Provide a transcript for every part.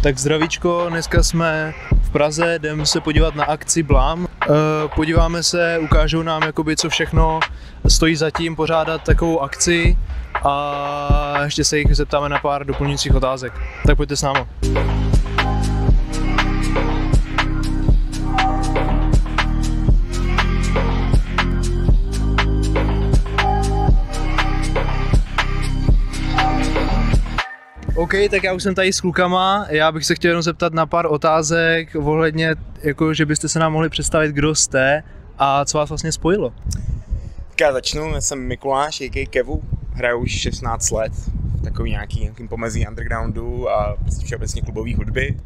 Tak zdravíčko, dneska jsme v Praze, jdeme se podívat na akci Blam. Podíváme se, ukážou nám, jakoby, co všechno stojí za tím pořádat takovou akci a ještě se jich zeptáme na pár doplňujících otázek. Tak pojďte s námi. OK, tak já už jsem tady s klukama, já bych se chtěl jenom zeptat na pár otázek ohledně, jako, že byste se nám mohli představit, kdo jste a co vás vlastně spojilo. Tak já začnu, já jsem Mikuláš, a.k.a. Kevu, hraju už 16 let v takový nějakým pomezí undergroundu a prostě všeobecně klubové hudby.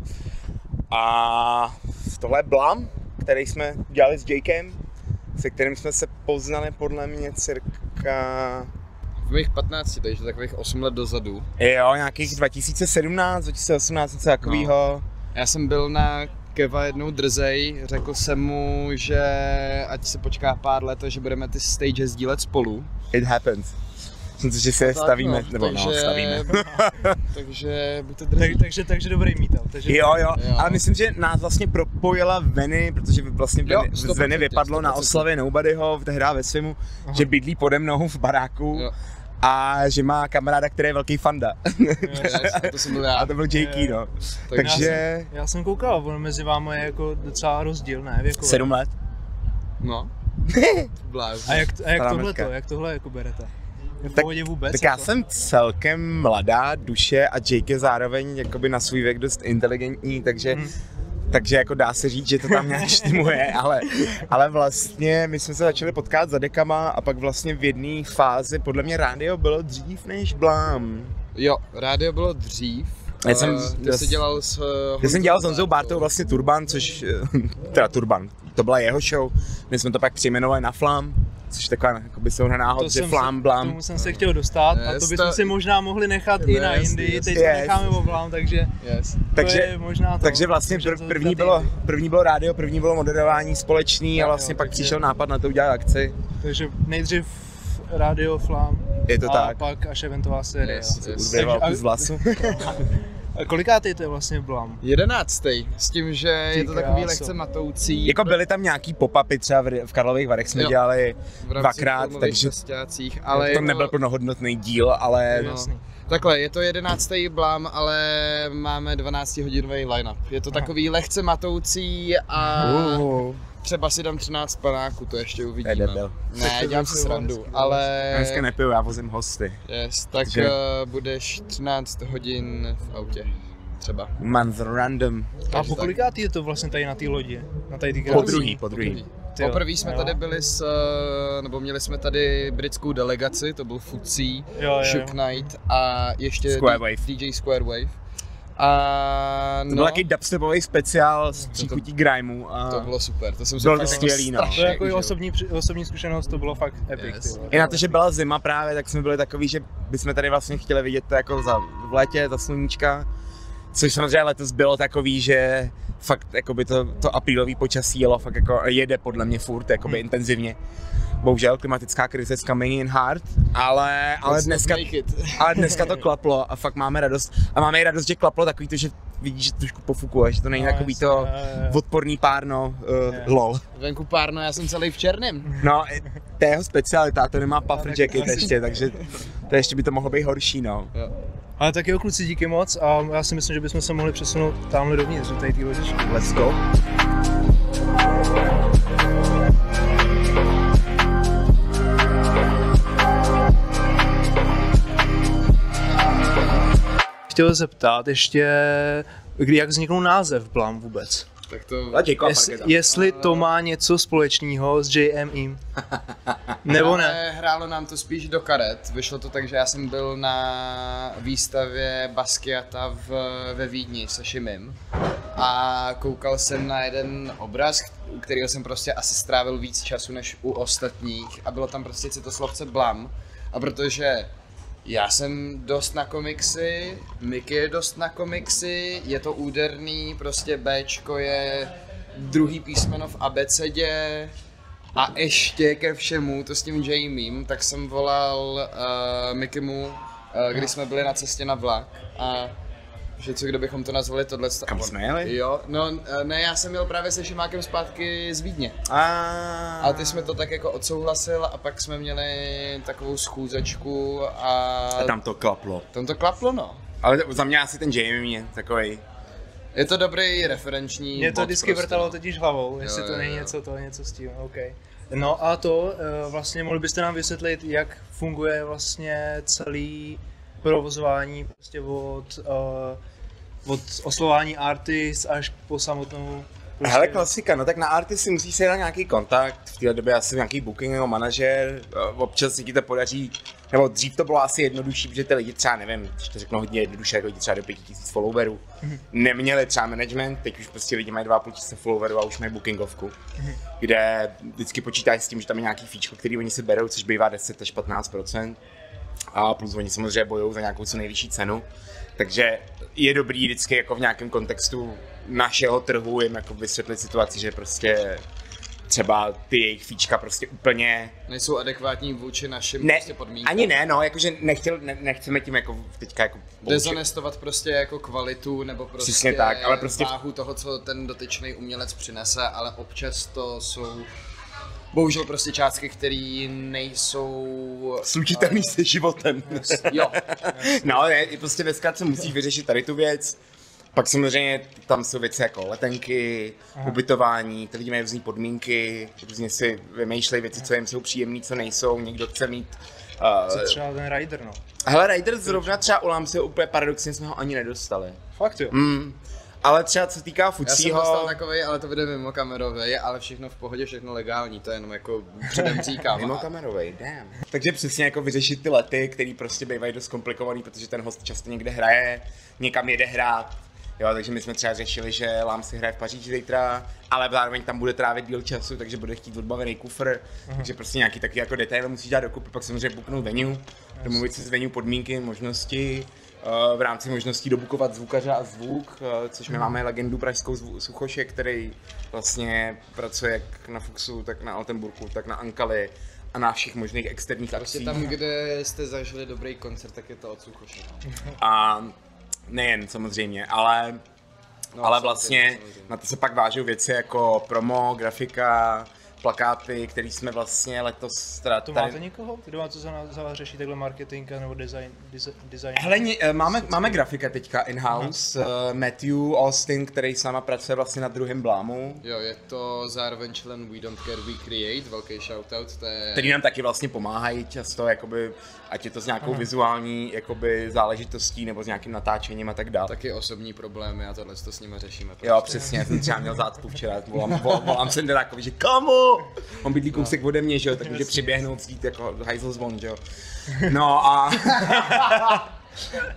A tohle je Blam, který jsme dělali s Jakem, se kterým jsme se poznali podle mě cirka... V mých 15, takže takových 8 let dozadu. Jo, nějakých 2017, 2018, něco takového. No. Já jsem byl na Keva jednou drzej, řekl jsem mu, že ať se počká pár let, že budeme ty stage sdílet spolu. It happens. Že se stavíme, no, nebo takže, no, stavíme. takže buďte drzí. Takže dobrý meetup. Jo, ale myslím, že nás vlastně propojila Veny, protože vlastně z Veny vypadlo 100%. Na oslavě Nobodyho, tehdy ve svému, že bydlí pode mnou v baráku. Jo. A že má kamaráda, který je velký fanda. A to jsem byl já. A to byl Jakey, no. Takže... Já jsem koukal, ono mezi vámi je jako docela rozdíl, ne? Věkové. 7 let. No. Jak tohle jako berete? Tak vůbec, tak já jsem celkem mladá duše a Jake je zároveň jakoby na svůj věk dost inteligentní, takže jako dá se říct, že to tam nějak štimuje, ale vlastně my jsme se začali potkat za dekama a pak vlastně v jedné fázi, podle mě rádio bylo dřív než Blam. Jo, rádio bylo dřív. Já jsem dělal s Honzou Bártou vlastně Turban, Turban, to byla jeho show, my jsme to pak přejmenovali na Flam. Což taková jakoby souhra náhod, že Flam, Blam. Tomu jsem se chtěl dostat a to bychom si možná mohli nechat i na Indii, teď necháme o Blam, takže to je možná to. Takže vlastně první bylo rádio, první bylo moderování společný a vlastně pak přišel nápad na to udělat akci. Takže nejdřív rádio, Flam je to a tak. Pak až eventová série. Urvěval kus vlasu. A kolikátej to je vlastně Blam? 11. S tím, že je to takový lehce matoucí. Jako byly tam nějaký pop-upy, třeba v Karlových Varech jsme dělali dvakrát, takže ale to nebyl plnohodnotný díl, ale... No. Takhle, je to 11. Blam, ale máme 12-hodinový line-up. Je to takový lehce matoucí a třeba si dám 13 panáků, to ještě uvidíme. Ne, dělám si srandu, ale... Já dneska nepiju, já vozím hosty. Tak budeš 13 hodin v autě, třeba. Month random. A po kolikátý je to vlastně tady na té lodi? Po druhý. Poprvé jsme tady byli nebo měli jsme tady britskou delegaci, to byl Footsy, Shook Knight a ještě DJ Square Wave. To byl takový dubstepový speciál s příchutí grimeu. To bylo super, to jsem se bylo skvělý, no. To jako osobní zkušenost, to bylo fakt epic. I na to, že byla zima právě, tak jsme byli takový, že bychom tady vlastně chtěli vidět to jako v létě, za sluníčka. Což samozřejmě letos bylo takový, že fakt jakoby to aprílový počasí jede podle mě furt jakoby intenzivně. Bohužel klimatická krize is coming in hard, ale dneska to klaplo a fakt máme radost. A máme i radost, že klaplo takový to, že vidíš, že trošku pofukuje, že to není takový to odporný párno, lol. Venku párno, já jsem celý v černém. No, to je jeho specialita, to nemá puffer jacket ještě, takže to ještě by to mohlo být horší, no. Jo. Ale tak jo, kluci, díky moc a já si myslím, že bychom se mohli přesunout tamhle dovnitř, do tady té ložičky. Let's go. Chtěl zeptat ještě, jak vzniknul název Blam vůbec? Tak to... Jestli to má něco společného s JME? Nebo ne? Hrálo nám to spíš do karet. Vyšlo to tak, že já jsem byl na výstavě Basquiata ve Vídni se Šimim a koukal jsem na jeden obraz, u kterého jsem prostě asi strávil víc času než u ostatních a bylo tam prostě citoslovce Blam. A protože já jsem dost na komiksy, Mickey je dost na komiksy, je to úderný, prostě Bčko je druhý písmeno v abecedě a ještě ke všemu, to s tím Jamiem, tak jsem volal Mickeymu, když jsme byli na cestě na vlak a že co kdybychom to nazvali tohle. Kam jsme jeli? Jo, no ne, já jsem jel právě se Šimákem zpátky z Vídně. A ty jsme to tak jako odsouhlasil a pak jsme měli takovou schůzečku a tam to klaplo. Tam to klaplo, no. Ale za mě asi ten Jamie je takovej. Je to dobrý referenční Mě to bod vždycky prostě, vrtalo no. totiž hlavou, jestli Jo, to jo, není jo. něco s tím, OK. No a to vlastně mohli byste nám vysvětlit, jak funguje vlastně celý provozování prostě od oslování artist až po samotnou prostě... Hele, klasika, no tak na arty si musíš se dát nějaký kontakt, v téhle době asi nějaký booking nebo manažer, občas si ti to podaří, nebo dřív to bylo asi jednodušší, protože ty lidi třeba, nevím, když to řeknu hodně jednoduše, jako lidi třeba do 5000 followerů, neměli třeba management, teď už prostě lidi mají 2500 followerů a už mají bookingovku, kde vždycky počítají s tím, že tam je nějaký fíčko, který oni si berou, což bývá 10 až 15%, a plus oni samozřejmě bojují za nějakou co nejvyšší cenu. Takže je dobrý vždycky jako v nějakém kontextu našeho trhu jim jako vysvětlit situaci, že prostě třeba ty jejich fíčka prostě úplně... Nejsou adekvátní vůči našim ne, prostě podmínkám. ani ne, no, jakože nechceme tím jako teďka jako... Dezonestovat prostě jako kvalitu nebo prostě přesně tak, ale prostě váhu toho, co ten dotyčný umělec přinese, ale občas to jsou bohužel prostě částky, které nejsou... slučitelný se životem. Jo. No, prostě ve zkratce musíš vyřešit tady tu věc. Pak samozřejmě tam jsou věci jako letenky, ubytování, ty lidi mají různý podmínky, různě si vymýšlejí věci, co jim jsou příjemný, co nejsou, někdo chce mít... Co třeba ten rider, no. Hele, rider zrovna třeba u Lamsy úplně paradoxně jsme ho ani nedostali. Fakt jo. Ale třeba co týká Já jsem fucího... dostal takovej, ale to bude mimo kamerovej, ale všechno v pohodě, všechno legální, to jenom jako předem říkám. Mimo kamerovej, damn. Takže přesně jako vyřešit ty lety, který prostě bývají dost komplikovaný, protože ten host často někde hraje, někam jede hrát. Jo, takže my jsme třeba řešili, že Lamsy hraje v Paříži zítra, ale zároveň tam bude trávit díl času, takže bude chtít odbavený kufr, takže prostě nějaký taky jako detaily musíš dát dokupy, pak samozřejmě booknout venue, domluvit si s venue podmínky, možnosti, v rámci možností dobukovat zvukaře a zvuk, což my máme legendu pražskou Suchoše, který vlastně pracuje jak na Fuxu, tak na Altenburgu, tak na Ankali a na všech možných externích Prostě akcích. tam, kde jste zažili dobrý koncert, tak je to od Suchoše. A nejen samozřejmě, ale vlastně na to se pak vážou věci jako promo, grafika, plakáty, které jsme vlastně letos... To máte někoho? Kdo má to za řeší takhle marketing nebo design? Hele, máme grafika teďka in-house, Matthew Austin, který s náma pracuje vlastně na druhém blámu. Jo, je to zároveň člen We Don't Care, We Create, velký shoutout, to je... Který nám taky vlastně pomáhají často, jakoby, ať je to s nějakou vizuální jakoby, záležitostí nebo s nějakým natáčením a tak dále. Taky osobní problémy a tohle to s nimi řešíme. Prostě. Jo, přesně, jsem třeba měl zácpu včera, volám Senderákovi, že kamo! On bydlí kousek ode mě, že jo, tak může přiběhnout, vzít jako hajzl zvon, že jo. No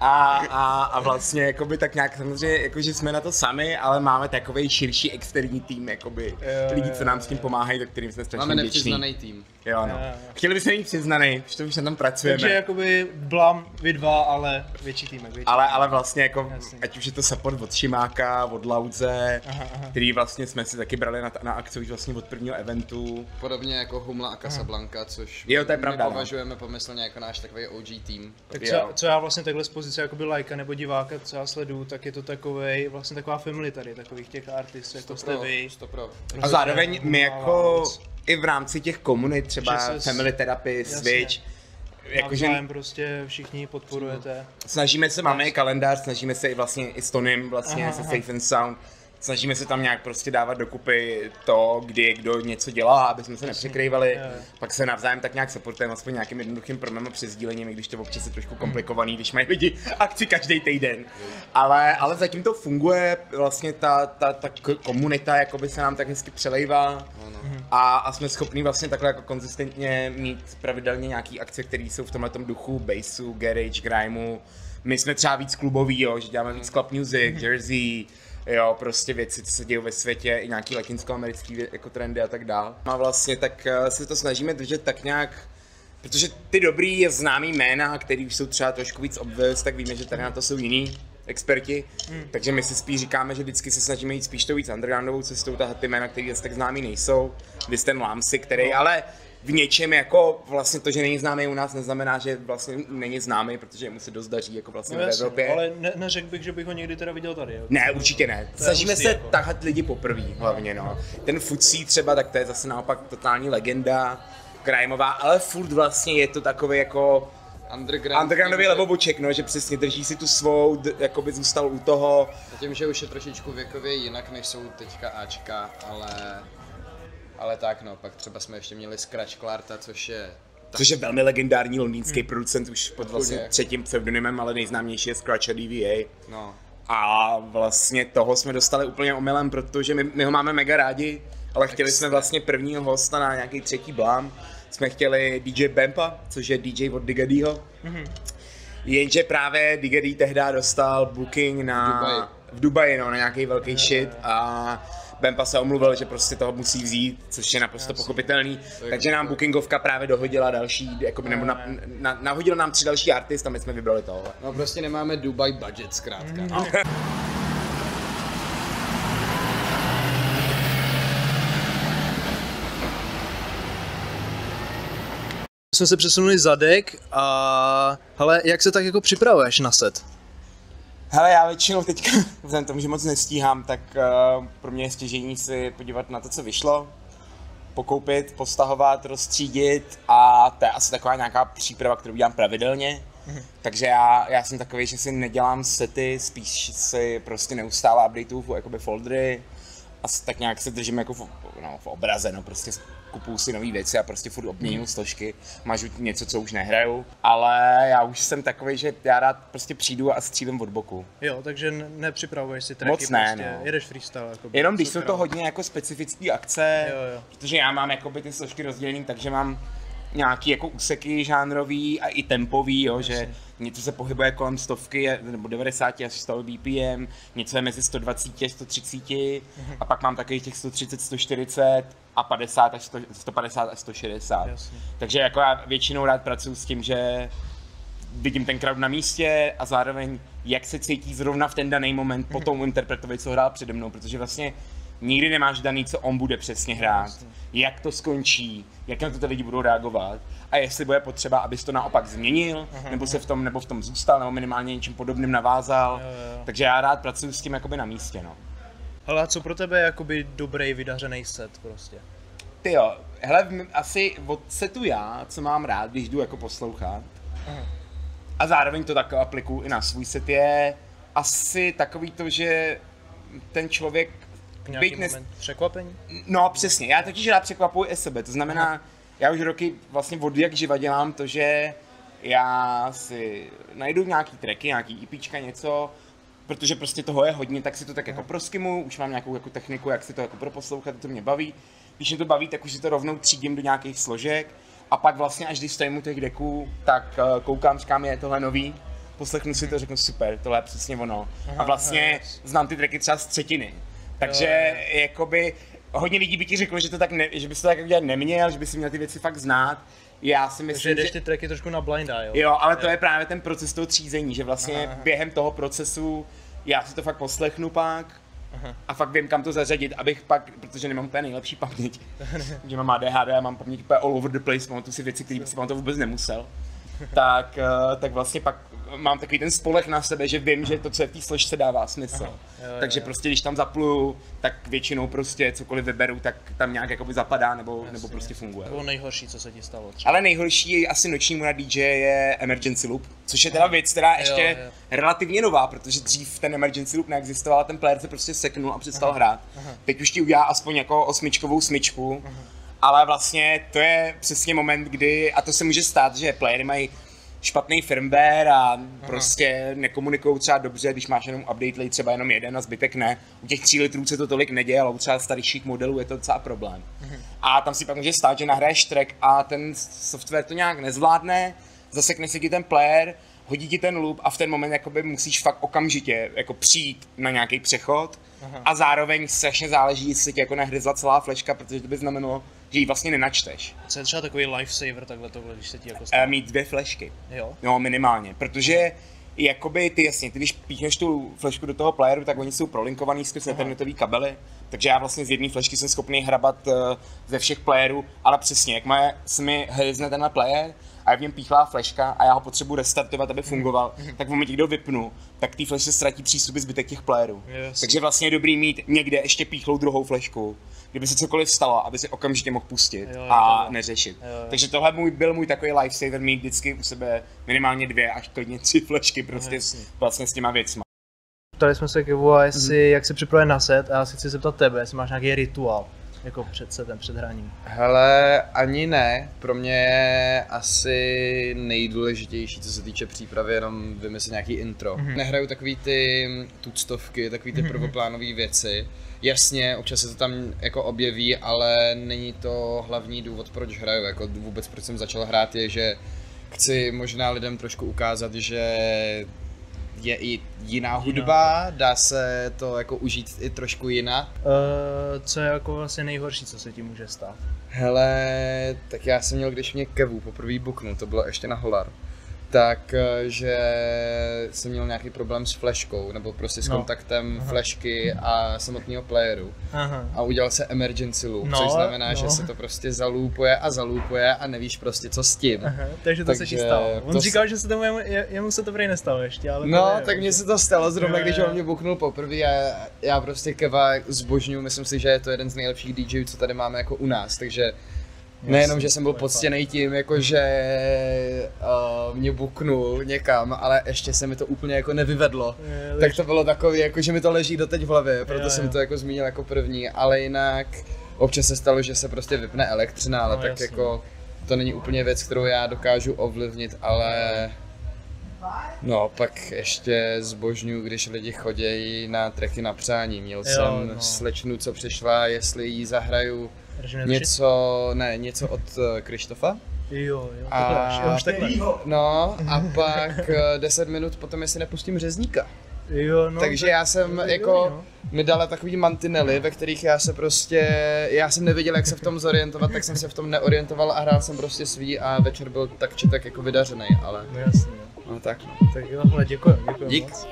a vlastně jakoby tak nějak samozřejmě, jakože jsme na to sami, ale máme takovej širší externí tým, jakoby lidi, co nám s tím pomáhají, tak kterým jsme strašně Máme vděční. nepřiznaný tým. Jo, no. Chtěli bychom mít přiznaný, že to už tam pracujeme. Takže jakoby Blam, vy dva, ale větší týmek. Ale vlastně jako, Jasně. ať už je to support od Šimáka, od Laudze, který vlastně jsme si taky brali na akci už vlastně od prvního eventu. Podobně jako Humla a Casablanca, což Jo, to je pravda, my no. považujeme pomyslně jako náš takový OG tým. Tak Jo. co já vlastně takhle z pozice jakoby lajka nebo diváka, co já sleduju, tak je to takovej, vlastně taková family tady, takových těch artistů, jako jste vy. Stopro. A zároveň my jako i v rámci těch komunit, třeba Že se Family Therapy, Switch, jakože Navzájem prostě všichni podporujete. snažíme se, máme i kalendář, snažíme se i vlastně i s Tonym, vlastně se Safe and Sound, snažíme se tam nějak prostě dávat dokupy to, kdy kdo něco dělá, aby jsme se nepřekrývali, pak se navzájem tak nějak supportujeme aspoň nějakým jednoduchým promem a přesdílením, i když to občas je trošku komplikovaný, když mají lidi akci každý týden. Ale zatím to funguje, vlastně ta komunita jakoby se nám tak hezky přelejvá a jsme schopní vlastně takhle jako konzistentně mít pravidelně nějaký akce, které jsou v tomhletom duchu bassu, garage, grimeu. My jsme třeba víc kluboví, jo, že děláme víc club music, Jersey, jo, prostě věci, co se dějí ve světě, i nějaký latinsko-americký jako trendy a tak dál. A vlastně tak se to snažíme držet tak nějak, protože ty dobrý známý jména, který už jsou třeba trošku víc obvious, tak víme, že tady na to jsou jiní experti, takže my si spíš říkáme, že vždycky se snažíme jít spíš tou víc undergroundovou cestou, ty jména, které tak známý nejsou, vy jste ten Lamsy, který ale v něčem jako vlastně to, že není známý u nás, neznamená, že vlastně není známý, protože mu se dost daří jako vlastně No, v jasně, Evropě. ale neřekl bych, že bych ho někdy teda viděl tady. Jo. Ne, určitě ne. To je Snažíme hustý, se jako. tahat lidi poprvé hlavně, no. Ten Futsí třeba, tak to je zase naopak totální legenda, crimeová, ale furt vlastně je to takový jako undergroundový leboboček, no, že přesně drží si tu svou, jakoby zůstal u toho. Tím, že už je trošičku věkově jinak, než jsou teďka Ačka, ale tak no, pak třeba jsme ještě měli Scratch Clarta, což je velmi legendární londýnský producent už pod vlastně Chudě. třetím pseudonymem, ale nejznámější je Scratch a DVA. no. A vlastně toho jsme dostali úplně omylem, protože my ho máme mega rádi, ale chtěli jsme vlastně prvního hosta na nějaký třetí blám. Jsme chtěli DJ Bempa, což je DJ od Digadyho. Jenže právě Digady tehdy dostal booking v Dubaji, no, na nějaký velký shit a Bempa se omluvil, že prostě toho musí vzít, což je naprosto pochopitelný. Takže nám bookingovka právě dohodila další, jakoby, nebo nahodila nám 3 další artist a my jsme vybrali toho. No prostě nemáme Dubai budget zkrátka. Jsme se přesunuli za dek a hele, jak se tak jako připravuješ na set? Hele, já většinou teďka, vzhledem tomu, že moc nestíhám, tak pro mě je stěžení si podívat na to, co vyšlo, pokoupit, postahovat, rozstřídit a to je asi taková nějaká příprava, kterou dělám pravidelně. Takže já jsem takový, že si nedělám sety, spíš si prostě neustále updateuju jakoby foldery a tak nějak se držím jako v obraze, no prostě kupuju si nové věci a prostě furt obměňuju složky, mažu něco, co už nehraju, ale já už jsem takový, že já rád prostě přijdu a střílím od boku. Jo, takže nepřipravuješ si tracky, Moc ne, prostě no. jedeš freestyle. Jakoby, Jenom když jsou to hodně jako specifické akce, Jo. protože já mám jakoby ty složky rozdělený, takže mám nějaký jako úseky žánrový a i tempový, jo, že něco se pohybuje kolem 100 nebo 90 až 100 BPM, něco je mezi 120 a 130 a pak mám takových těch 130, 140 a 50 až 150 až 160. Jasně. Takže jako já většinou rád pracuji s tím, že vidím ten crowd na místě a zároveň jak se cítí zrovna v ten daný moment po tom interpretovi, co hrál přede mnou, protože vlastně nikdy nemáš daný, co on bude přesně hrát, jak to skončí, jak na to ty lidi budou reagovat a jestli bude potřeba, abys to naopak změnil, nebo se v tom zůstal, nebo minimálně něčím podobným navázal. Jo. Takže já rád pracuji s tím jakoby na místě, no. Hele, a co pro tebe je jakoby dobrý vydařený set prostě? Ty jo, hele, asi od setu já, co mám rád, když jdu jako poslouchat, a zároveň to tak aplikuju i na svůj set, je asi takový to, že ten člověk Nějaký moment překvapení? No přesně, já totiž rád překvapuji i sebe, to znamená, já už roky vlastně od jak živa dělám to, že já si najdu nějaký tracky, nějaký EPčka, něco, protože prostě toho je hodně, tak si to tak jako proskimu, už mám nějakou jako techniku, jak si to jako proposlouchat, to mě baví. Když mě to baví, tak už si to rovnou třídím do nějakých složek a pak vlastně až když stojím u těch deků, tak koukám, říkám, je tohle nový, poslechnu si to, řeknu super, tohle je přesně ono. A vlastně znám ty tracky třeba z třetiny. Takže jakoby hodně lidí by ti řeklo, že to tak že bys to tak dělat neměl, že bys si měl ty věci fakt znát. Já si myslím, že jdeš ty tracky trošku na blind eye, jo? Jo, ale to je právě ten proces toho třízení, že vlastně během toho procesu já si to fakt poslechnu pak a fakt vím, kam to zařadit, abych pak, protože nemám úplně nejlepší paměť, že mám ADHD a mám paměť úplně all over the place, pamatuju si věci, které bych si pamatovat vůbec nemusel. Tak vlastně pak mám takový ten spoleh na sebe, že vím, že to, co je v té složce, dává smysl. Takže prostě když tam zapluju, tak většinou prostě cokoliv vyberu, tak tam nějak jakoby zapadá nebo prostě funguje. To bylo nejhorší, co se ti stalo třeba. Ale nejhorší asi nočnímu na DJ je Emergency Loop, což je teda věc, která ještě relativně nová, protože dřív ten Emergency Loop neexistoval, ten player se prostě seknul a přestal hrát. Teď už ti udělá aspoň jako 8čkovou smyčku. Ale vlastně to je přesně moment, kdy, a to se může stát, že playery mají špatný firmware a prostě nekomunikují třeba dobře, když máš jenom update, třeba jenom jeden a zbytek ne. U těch 3 litrů se to tolik neděje, ale u třeba starších modelů je to docela problém. A tam si pak může stát, že nahraješ track a ten software to nějak nezvládne, zasekne si ti ten player, hodí ti ten loop a v ten moment jakoby musíš fakt okamžitě jako přijít na nějaký přechod. A zároveň strašně záleží, jestli ti jako nehryzla celá fleška, protože to by znamenalo, že ji vlastně nenačteš. Co je třeba takový lifesaver takhle tohle, když se ti jako stane? Mít 2 flešky. Jo? No, minimálně, protože jakoby ty jasně, ty když píchneš tu flešku do toho playeru, tak oni jsou prolinkovaný skrz ethernetový kabely, takže já vlastně z jedné flešky jsem schopný hrabat ze všech playerů, ale přesně, jak se mi hryzne tenhle player a je v něm píchlá fleška a já ho potřebuji restartovat, aby fungoval, tak v momentě, kdy ho vypnu, tak té flešce ztratí přístup zbytek těch playerů. Yes. Takže vlastně je dobrý mít někde ještě píchlou druhou flešku, kdyby se cokoliv stalo, aby si okamžitě mohl pustit a neřešit. Takže tohle byl můj takový lifesaver, mít vždycky u sebe minimálně 2 až klidně 3 flešky prostě vlastně s těma věcma. Ptali jsme se Kevu, jestli, jak se připravuje na set, a já si chci zeptat tebe, jestli máš nějaký rituál jako před setem, před hraním. Hele, ani ne. Pro mě je asi nejdůležitější, co se týče přípravy, jenom vymyslet nějaký intro. Nehraju takový ty tuctovky, takový ty prvoplánové věci. Jasně, občas se to tam jako objeví, ale není to hlavní důvod, proč hraju. Jako vůbec proč jsem začal hrát je, že chci možná lidem trošku ukázat, že je i jiná hudba, dá se to jako užít i trošku jinak. Co je jako vlastně nejhorší, co se ti může stát? Hele, tak já jsem měl, když mě Kevu poprvé buknul, to bylo ještě na Holar, tak že jsem měl nějaký problém s fleškou, nebo prostě s kontaktem flešky a samotného playeru. A udělal se emergency loop, což znamená, že se to prostě zalúpuje a nevíš prostě co s tím. Takže to se ti stalo. On říkal, že se tomu jemu se to prý nestalo ještě, ale tak mně se to stalo zrovna, když on mě buknul poprvé a já prostě Keva zbožňuju, myslím si, že je to jeden z nejlepších DJů, co tady máme jako u nás, takže nejenom, že jsem byl poctěnej tím, jakože mě buknul někam, ale ještě se mi to úplně jako nevyvedlo. Tak to bylo takový, jako že mi to leží doteď v hlavě, proto jsem to jako zmínil jako první, ale jinak občas se stalo, že se prostě vypne elektřina, ale tak jako to není úplně věc, kterou já dokážu ovlivnit, ale no, pak ještě zbožňuju, když lidi chodějí na tracky na přání. Měl jsem slečnu, co přišla, jestli jí zahraju něco od Krištofa. A pak 10 minut potom, jestli nepustím řezníka. Takže já jsem jako mi dala takový mantinely, ve kterých já jsem nevěděl, jak se v tom zorientovat, tak jsem se v tom neorientoval a hrál jsem prostě svý a večer byl tak či tak jako vydařenej, ale jasně. No tak jo, hele, děkuji moc.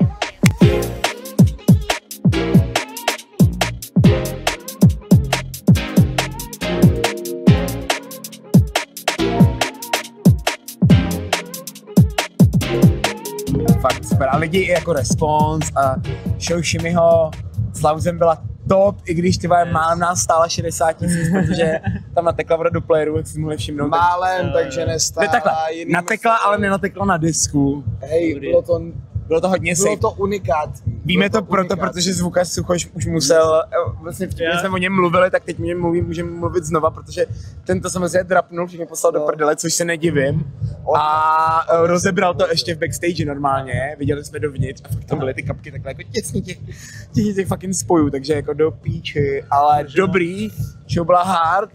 Fakt super. A lidi i jako response a show Shimiho s Lauzem byla top, i když ty málem nás stála 60 000, protože tam natekla voda do playeru, jak si mohli všimnout. Málem, takže nestála. Natekla, ale nenatekla na disku. Hej, bylo to hodně bylo to unikátní. Víme to proto, protože Zvukař Suchoš už musel, vlastně vtipně jsme o něm mluvili, tak teď můžeme mluvit znova, protože tento samozřejmě drapnul, všechny poslal do prdele, což se nedivím. A rozebral to ještě v backstage normálně, viděli jsme dovnitř a fakt tam byly ty kapky takhle jako těsně těch fucking spojů, takže jako do píči, ale dobrý, show byla hard,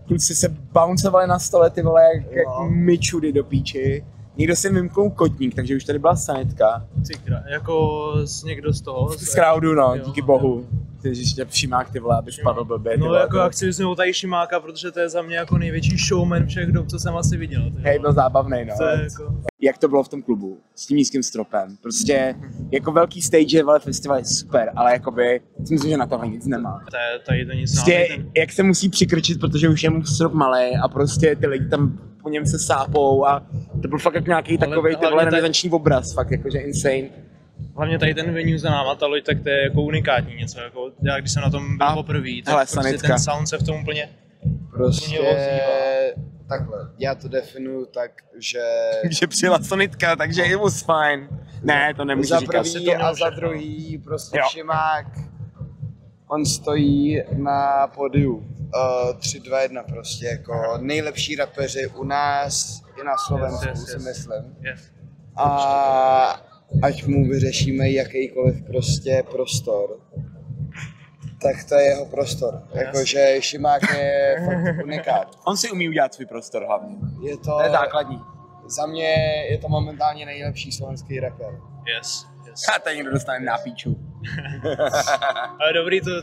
kluci se bouncovali na stole, ty vole, jak myčudy do píči. Někdo si vymknul kotník, takže už tady byla sanitka. Jako někdo z toho? Z crowdu, díky bohu. Ještě Šimák, ty vole, aby spadl blbě. No jako já chci vysvětlit tady Šimáka, protože to je za mě jako největší showman všech dob, co jsem asi viděl. Hej, byl zábavnej, jako... Jak to bylo v tom klubu? S tím nízkým stropem. Prostě jako velký stage, vole, festival je super, ale jakoby, si myslím, že na tohle nic nemá. Tady to nic prostě, jak se musí přikrčit, protože už je mu strop malý a prostě ty lidi tam po něm se sápou a to byl fakt jako nějaký takovej ty vole renesanční obraz, fakt jakože insane. Hlavně tady ten venue za náma, ta loď, tak to je jako unikátní něco, jako já když jsem na tom byl poprvé, tak prostě ten sound se v tom úplně takhle, já to definuju tak, že... že přijela sanitka, takže it was fine. Ne, to nemůžu říkat. Za první a za druhý prostě Šimák, on stojí na pódiu 3-2-1 prostě jako nejlepší rapeři u nás i na Slovensku, si myslím. A ať mu vyřešíme jakýkoliv prostě prostor, tak to je jeho prostor. Jakože Šimák je fakt unikát. On si umí udělat svůj prostor hlavně. To je základní. Za mě je to momentálně nejlepší slovenský rapper. Yes. A tady někdo dostane na píču. Ale dobrý, to je...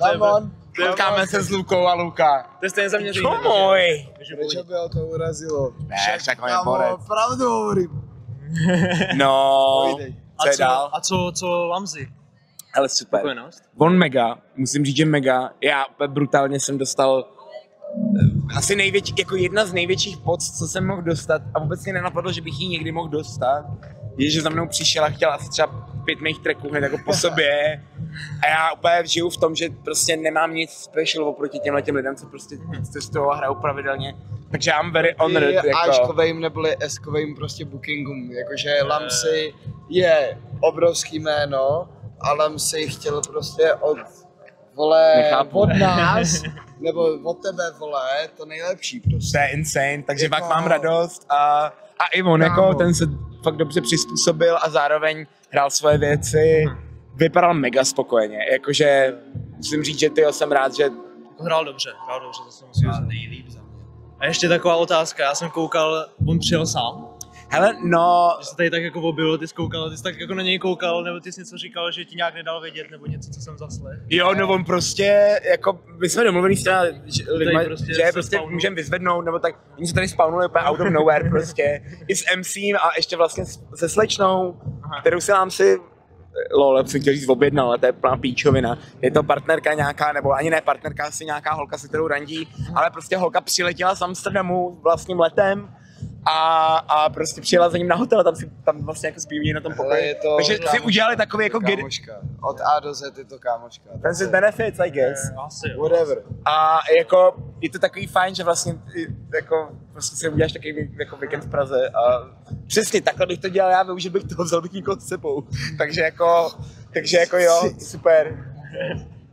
Potkáme se s Lukou a Luka. To je stejně zaměření. Čomoj! Proč by ho to urazilo? Ne, však on je borec. Pravdu hovorím. No. Co je dál? A co Lamzy? Ale super. Spokojenost? On mega, musím říct, že mega. Já brutálně jsem dostal asi největší, jako jedna z největších poc, co jsem mohl dostat a vůbec mě nenapadlo, že bych ji někdy mohl dostat, je, že za mnou přišel a chtěl asi třeba 5 mých tracků hned jako po sobě a já úplně žiju v tom, že prostě nemám nic special oproti těmhletěm lidem, co prostě cestují a hrajou pravidelně. Takže I'm very honored. Jako. Ačkovejím neboli S-kovejím prostě bookingům, jakože Lamzy je obrovský jméno a Lamzy chtěl prostě od nás, nebo od tebe, vole, to nejlepší prostě. To je insane, takže fakt mám radost a i on, jako, ten se fakt dobře přizpůsobil a zároveň hrál svoje věci, vypadal mega spokojeně, jakože musím říct, že jsem rád, že... Hrál dobře, to se musím říct. Nejlíp za mě. A ještě taková otázka, já jsem koukal, on přijel sám. Hele, no... Že se tady tak jako objevil, ty jsi koukal, ty jsi tak jako na něj koukal, nebo ty jsi něco říkal, že ti nějak nedal vědět, nebo něco, co jsem zaslech. Jo, no on prostě, jako, my jsme domluvili s těma lidma, prostě že prostě můžeme vyzvednout, nebo tak, oni se tady spawnuli úplně out of nowhere prostě, i s MCem a ještě vlastně se slečnou, kterou si nám si, lol, jsem chtěl říct objednal, ale to je plná píčovina. Je to partnerka nějaká, nebo ani ne partnerka, asi nějaká holka, se kterou randí, ale prostě holka přiletěla z Amsterdamu vlastním letem, a prostě přijela za ním na hotel a tam vlastně jako zpívají na tom pokoji. Takže si udělali takový jako kámoška. Od A do Z je to kámoška. Friends with benefits, I guess. Asi, whatever. A jako je to takový fajn, že vlastně jako prostě si uděláš takový jako víkend v Praze a přesně takhle bych to dělal já, využil bych toho, vzal bych někoho s sebou. Takže jako jo, super.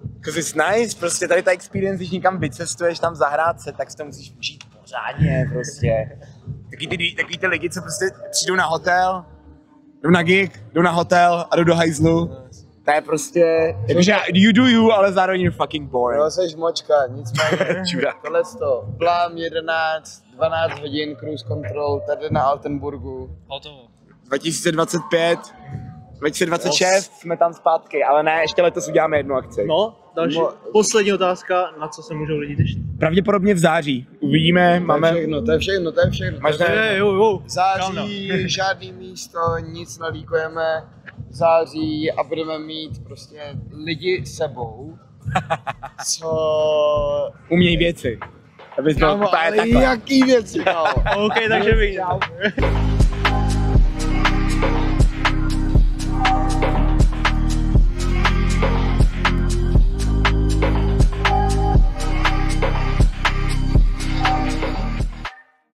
Because it's nice, prostě tady ta experience, když někam vycestuješ tam zahrát se, tak si to musíš užít pořádně prostě. Takový ty lidi, co prostě přijdou na hotel, jdou na gig, jdou na hotel a jdou do hajzlu. To je prostě, jakože you do you, ale zároveň you're fucking boring. No, seš močka, nicméně. Tohleto, plán 11, 12 hodin, cruise control, tady na Altenburgu. Hotovo. 2025, 2026 jsme tam zpátky, ale ne, ještě letos uděláme jednu akci. No, další, poslední otázka, na co se můžou lidi těšit? Pravděpodobně v září, uvidíme, máme... To je všechno. Máš v září žádný místo, nic nelíkujeme, v září a budeme mít prostě lidi s sebou, co... Umějí věci. Kámo, ale jaký věci, kámo? OK, takže vidím.